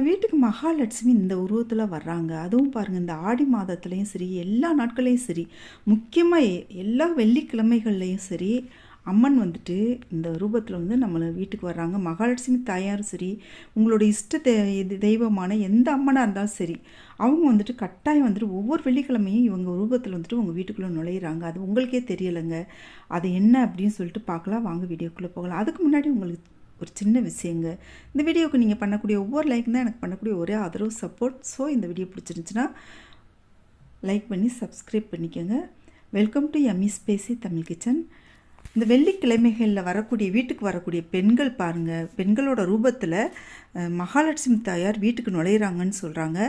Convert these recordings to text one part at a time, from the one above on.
வீட்டுக்கு மகாலட்சுமி இந்த உருவத்தில் வர்றாங்க. அதுவும் பாருங்கள், இந்த ஆடி மாதத்துலேயும் சரி, எல்லா நாட்கள்லேயும் சரி, முக்கியமாக எல்லா வெள்ளிக்கிழமைகள்லேயும் சரி, அம்மன் வந்துட்டு இந்த ரூபத்தில் வந்து நம்மளை வீட்டுக்கு வர்றாங்க. மகாலட்சுமி தாயாரும் சரி, உங்களோட இஷ்ட தெய்வமான எந்த அம்மனாக இருந்தாலும் சரி, அவங்க வந்துட்டு கட்டாயம் வந்துட்டு ஒவ்வொரு வெள்ளிக்கிழமையும் இவங்க ரூபத்தில் வந்துட்டு உங்கள் வீட்டுக்குள்ளே நுழையிறாங்க. அது உங்களுக்கே தெரியலைங்க. அது என்ன அப்படின்னு சொல்லிட்டு பார்க்கலாம். வாங்க வீடியோக்குள்ளே போகலாம். அதுக்கு முன்னாடி உங்களுக்கு ஒரு சின்ன விஷயங்க. இந்த வீடியோவுக்கு நீங்கள் பண்ணக்கூடிய ஒவ்வொரு லைக் தான் எனக்கு பண்ணக்கூடிய ஒரே ஆதரவு, சப்போர்ட். ஸோ இந்த வீடியோ பிடிச்சிருந்துச்சுன்னா லைக் பண்ணி சப்ஸ்கிரைப் பண்ணிக்கோங்க. Welcome to Emmy spicy Tamil kitchen. இந்த வெள்ளிக்கிழமைகளில் வரக்கூடிய வீட்டுக்கு வரக்கூடிய பெண்கள் பாருங்கள், பெண்களோட ரூபத்தில் மகாலட்சுமி தாயார் வீட்டுக்கு நுழையிறாங்கன்னு சொல்கிறாங்க.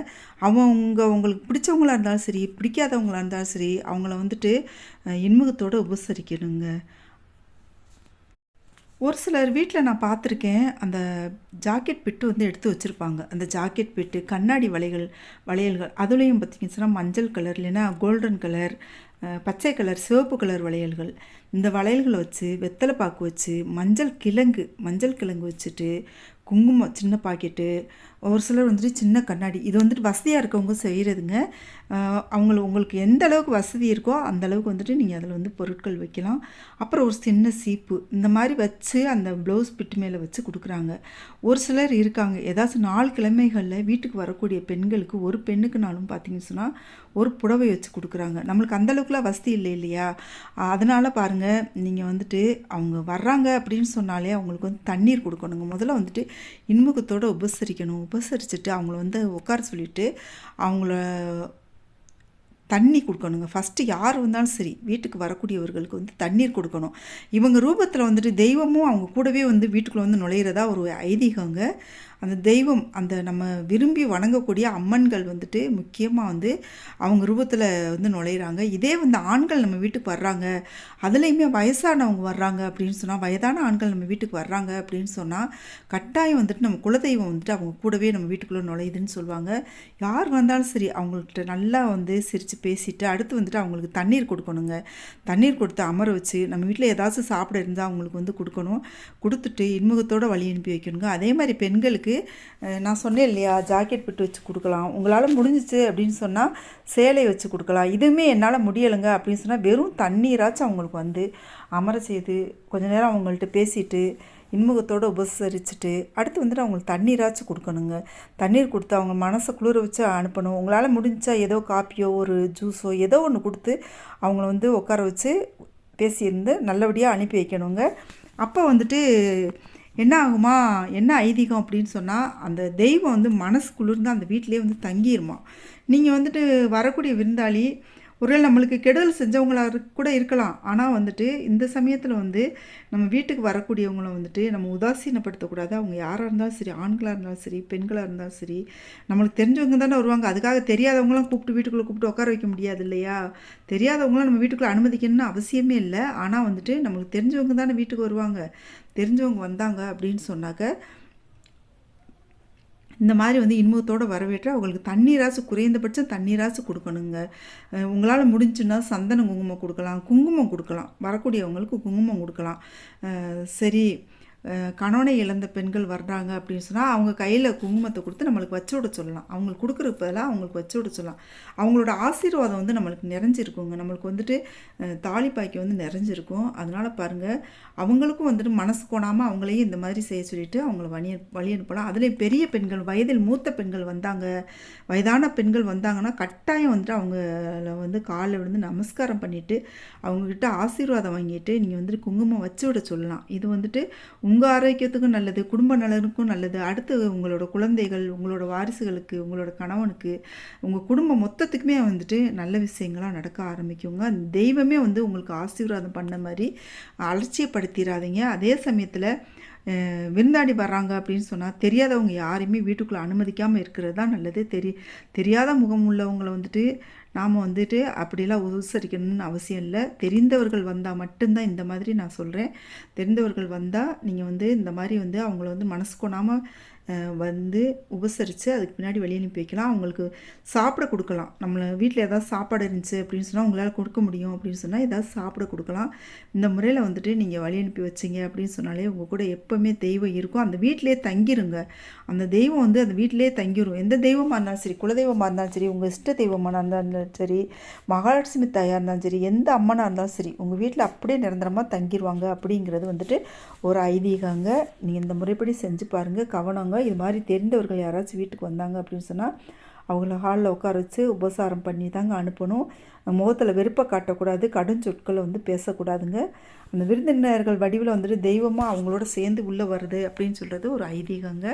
உங்களுக்கு பிடிச்சவங்களாக இருந்தாலும் சரி, பிடிக்காதவங்களாக இருந்தாலும் சரி, அவங்கள வந்துட்டு இன்முகத்தோடு உபசரிக்கணுங்க. ஒரு சிலர் வீட்டில் நான் பார்த்துருக்கேன், அந்த ஜாக்கெட் பிட்டு வந்து எடுத்து வச்சுருப்பாங்க. அந்த ஜாக்கெட் பிட்டு, கண்ணாடி வளையல்கள், அதுலேயும் பார்த்திங்கன்னா மஞ்சள் கலர், இல்லைன்னா கோல்டன் கலர், பச்சை கலர், சிவப்பு கலர் வளையல்கள். இந்த வளையல்களை வச்சு வெத்தலை பாக்கு வச்சு மஞ்சள் கிழங்கு வச்சுட்டு குங்குமம் சின்ன பாக்கெட்டு, ஒரு சிலர் வந்துட்டு சின்ன கண்ணாடி, இது வந்துட்டு வசதியாக இருக்கவங்க செய்கிறதுங்க. உங்களுக்கு எந்த அளவுக்கு வசதி இருக்கோ அந்த அளவுக்கு வந்துட்டு நீங்கள் அதில் வந்து பொருட்கள் வைக்கலாம். அப்புறம் ஒரு சின்ன சீப்பு இந்த மாதிரி வச்சு அந்த ப்ளவுஸ் பிட்டு மேலே வச்சு கொடுக்குறாங்க. ஒரு சிலர் இருக்காங்க, ஏதாச்சும் 4 கிழமைகளில் வீட்டுக்கு வரக்கூடிய பெண்களுக்கு, ஒரு பெண்ணுக்குனாலும் பார்த்தீங்கன்னு சொன்னால் ஒரு புடவை வச்சு கொடுக்குறாங்க. நம்மளுக்கு அந்தளவுக்குலாம் வசதி இல்லை இல்லையா? அதனால் பாருங்கள், நீங்கள் வந்துட்டு அவங்க வர்றாங்க அப்படின்னு சொன்னாலே அவங்களுக்கு வந்து தண்ணீர் கொடுக்கணுங்க. முதல்ல வந்துட்டு இன்முகத்தோடு உபசரிச்சுட்டு அவங்கள வந்து உட்கார சொல்லிவிட்டு அவங்கள தண்ணி கொடுக்கணுங்க. ஃபஸ்ட்டு யார் வந்தாலும் சரி, வீட்டுக்கு வரக்கூடியவர்களுக்கு வந்து தண்ணீர் கொடுக்கணும். இவங்க ரூபத்தில் வந்துட்டு தெய்வமும் அவங்க கூடவே வந்து வீட்டுக்குள்ளே வந்து நுழையிறதா ஒரு ஐதீகங்க. அந்த தெய்வம், அந்த நம்ம விரும்பி வணங்கக்கூடிய அம்மன்கள் வந்துட்டு முக்கியமாக வந்து அவங்க ரூபத்தில் வந்து நுழையிறாங்க. இதே வந்து ஆண்கள் நம்ம வீட்டுக்கு வர்றாங்க, அதுலேயுமே வயசானவங்க வர்றாங்க அப்படின்னு சொன்னால், வயதான ஆண்கள் நம்ம வீட்டுக்கு வர்றாங்க அப்படின்னு சொன்னால், கட்டாயம் வந்துட்டு நம்ம குலதெய்வம் வந்துட்டு அவங்க கூடவே நம்ம வீட்டுக்குள்ளே நுழையுதுன்னு சொல்லுவாங்க. யார் வந்தாலும் சரி, அவங்கள்ட்ட நல்லா வந்து சிரித்து பேசிட்டு அடுத்து வந்துட்டு அவங்களுக்கு தண்ணீர் கொடுக்கணுங்க. தண்ணீர் கொடுத்து அமர வச்சு நம்ம வீட்டில் ஏதாச்சும் சாப்பிட இருந்தால் அவங்களுக்கு வந்து கொடுக்கணும். கொடுத்துட்டு இன்முகத்தோடு வழி அனுப்பி வைக்கணுங்க. அதே மாதிரி பெண்களுக்கு நான் சொன்னேன் இல்லையா, ஜாக்கெட் பிட்டு வச்சு கொடுக்கலாம். உங்களால் முடிஞ்சிச்சு அப்படின்னு சொன்னால் சேலை வச்சு கொடுக்கலாம். இதுவுமே என்னால் முடியலைங்க அப்படின்னு சொன்னால் வெறும் தண்ணீராச்சும் அவங்களுக்கு வந்து அமர செய்து கொஞ்ச நேரம் அவங்கள்ட்ட பேசிட்டு இன்முகத்தோடு உபசரிச்சுட்டு அடுத்து வந்துட்டு அவங்களுக்கு தண்ணீராச்சும் கொடுக்கணுங்க. தண்ணீர் கொடுத்து அவங்க மனசை குளிர வச்சு அனுப்பணும். உங்களால் முடிஞ்சா ஏதோ காப்பியோ ஒரு ஜூஸோ ஏதோ ஒன்று கொடுத்து அவங்கள வந்து உட்கார வச்சு பேசியிருந்து நல்லபடியாக அனுப்பி வைக்கணுங்க. அப்போ வந்துட்டு என்ன ஆகுமா, என்ன ஐதீகம் அப்படின்னு சொன்னால், அந்த தெய்வம் வந்து மனசு குளிர்ந்து அந்த வீட்டிலே வந்து தங்கிடுமா. நீங்கள் வந்துட்டு வரக்கூடிய விருந்தாளி ஒருவேளை நம்மளுக்கு கெடுதல் செஞ்சவங்களாக கூட இருக்கலாம். ஆனால் வந்துட்டு இந்த சமயத்தில் வந்து நம்ம வீட்டுக்கு வரக்கூடியவங்கள வந்துட்டு நம்ம உதாசீனப்படுத்தக்கூடாது. அவங்க யாராக இருந்தாலும் சரி, ஆண்களாக இருந்தாலும் சரி, பெண்களாக இருந்தாலும் சரி, நம்மளுக்கு தெரிஞ்சவங்க தானே வருவாங்க. அதுக்காக தெரியாதவங்களாம் வீட்டுக்குள்ளே கூப்பிட்டு உட்கார வைக்க முடியாது இல்லையா? தெரியாதவங்களாம் நம்ம வீட்டுக்குள்ளே அனுமதிக்கணும்னு அவசியமே இல்லை. ஆனால் வந்துட்டு நம்மளுக்கு தெரிஞ்சவங்க தானே வீட்டுக்கு வருவாங்க. தெரிஞ்சவங்க வந்தாங்க அப்படின்னு சொன்னாக்க இந்த மாதிரி வந்து இன்முகத்தோடு வரவேற்று அவங்களுக்கு தண்ணீராச்சும், குறைந்தபட்சம் தண்ணீராச்சும் கொடுக்கணுங்க. உங்களால் முடிஞ்சுன்னா சந்தன குங்குமம் கொடுக்கலாம், குங்குமம் கொடுக்கலாம். வரக்கூடியவங்களுக்கு குங்குமம் கொடுக்கலாம். சரி, கணவனை இழந்த பெண்கள் வர்றாங்க அப்படின்னு சொன்னால் அவங்க கையில் குங்குமத்தை கொடுத்து நம்மளுக்கு வச்சு விட சொல்லலாம். அவங்களுக்கு கொடுக்குறதுக்கு பதிலாக அவங்களுக்கு வச்சு விட சொல்லலாம். அவங்களோட ஆசீர்வாதம் வந்து நம்மளுக்கு நிறைஞ்சிருக்குங்க. நம்மளுக்கு வந்துட்டு தாலிப்பாய்க்கு வந்து நிறைஞ்சிருக்கும். அதனால் பாருங்கள், அவங்களுக்கும் வந்துட்டு மனசு கோணாமல் அவங்களையும் இந்த மாதிரி செய்ய சொல்லிவிட்டு அவங்கள வழி அனுப்பலாம். அதுலேயும் பெரிய பெண்கள், வயதில் மூத்த பெண்கள் வந்தாங்க, வயதான பெண்கள் வந்தாங்கன்னா கட்டாயம் வந்துட்டு அவங்கள வந்து காலில் விழுந்து நமஸ்காரம் பண்ணிவிட்டு அவங்கக்கிட்ட ஆசீர்வாதம் வாங்கிட்டு நீங்கள் வந்துட்டு குங்குமம் வச்சு விட சொல்லலாம். இது வந்துட்டு உங்கள் ஆரோக்கியத்துக்கும் நல்லது, குடும்ப நலனுக்கும் நல்லது. அடுத்து உங்களோட குழந்தைகள், உங்களோட வாரிசுகளுக்கு, உங்களோட கணவனுக்கு, உங்கள் குடும்பம் மொத்தத்துக்குமே வந்துட்டு நல்ல விஷயங்களாக நடக்க ஆரம்பிக்குங்க. அந்த தெய்வமே வந்து உங்களுக்கு ஆசீர்வாதம் பண்ண மாதிரி அலட்சியப்படுத்திடாதீங்க. அதே சமயத்தில் விருந்தாடி வர்றாங்க அப்படின்னு சொன்னால் தெரியாதவங்க யாரையுமே வீட்டுக்குள்ளே அனுமதிக்காமல் இருக்கிறது தான் நல்லது. தெரியாத முகம் உள்ளவங்களை வந்துட்டு நாம் வந்துட்டு அப்படிலாம் உபசரிக்கணும்னு அவசியம் இல்லை. தெரிந்தவர்கள் வந்தால் மட்டும்தான் இந்த மாதிரி நான் சொல்கிறேன். தெரிந்தவர்கள் வந்தால் நீங்கள் வந்து இந்த மாதிரி வந்து அவங்கள வந்து மனசு கொணாமல் வந்து உபசரித்து அதுக்கு பின்னாடி வழி அனுப்பி வைக்கலாம். அவங்களுக்கு சாப்பிட கொடுக்கலாம். நம்மளை வீட்டில் ஏதாவது சாப்பாடு இருந்துச்சு அப்படின்னு சொன்னால் உங்களால் கொடுக்க முடியும் அப்படின்னு சொன்னால் ஏதாவது சாப்பிட கொடுக்கலாம். இந்த முறையில் வந்துட்டு நீங்கள் வழி அனுப்பி வச்சிங்க அப்படின்னு சொன்னாலே உங்கள் கூட எப்போவுமே தெய்வம் இருக்கும். அந்த வீட்டிலே தங்கிருங்க. அந்த தெய்வம் வந்து அந்த வீட்டிலே தங்கிடும். எந்த தெய்வமாக இருந்தாலும் சரி, குலதெய்வமாக இருந்தாலும் சரி, உங்கள் இஷ்ட தெய்வமாக இருந்தாலும் சரி, மகாலட்சுமி தாயாக இருந்தாலும் சரி, எந்த அம்மனாக இருந்தாலும் சரி, உங்கள் வீட்டில் அப்படியே நிரந்தரமாக தங்கிடுவாங்க அப்படிங்கிறது வந்துட்டு ஒரு ஐதீகங்க. நீங்கள் இந்த முறைப்படி செஞ்சு பாருங்கள். கவனங்க. இது மாதிரி தெரிந்தவர்கள் யாராச்சும் வீட்டுக்கு வந்தாங்க அப்படின்னு சொன்னால் அவங்கள ஹாலில் உட்கார வச்சு உபசாரம் பண்ணி தாங்க அனுப்பணும். முகத்தில் வெறுப்பை காட்டக்கூடாது, கடும் சொற்களை வந்து பேசக்கூடாதுங்க. அந்த விருந்தினர்கள் வடிவில் வந்துட்டு தெய்வமாக அவங்களோட சேர்ந்து உள்ளே வருது அப்படின்னு சொல்கிறது ஒரு ஐதீகங்க.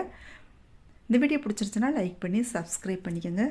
இந்த வீடியோ பிடிச்சிருச்சுன்னா லைக் பண்ணி சப்ஸ்கிரைப் பண்ணிக்கோங்க.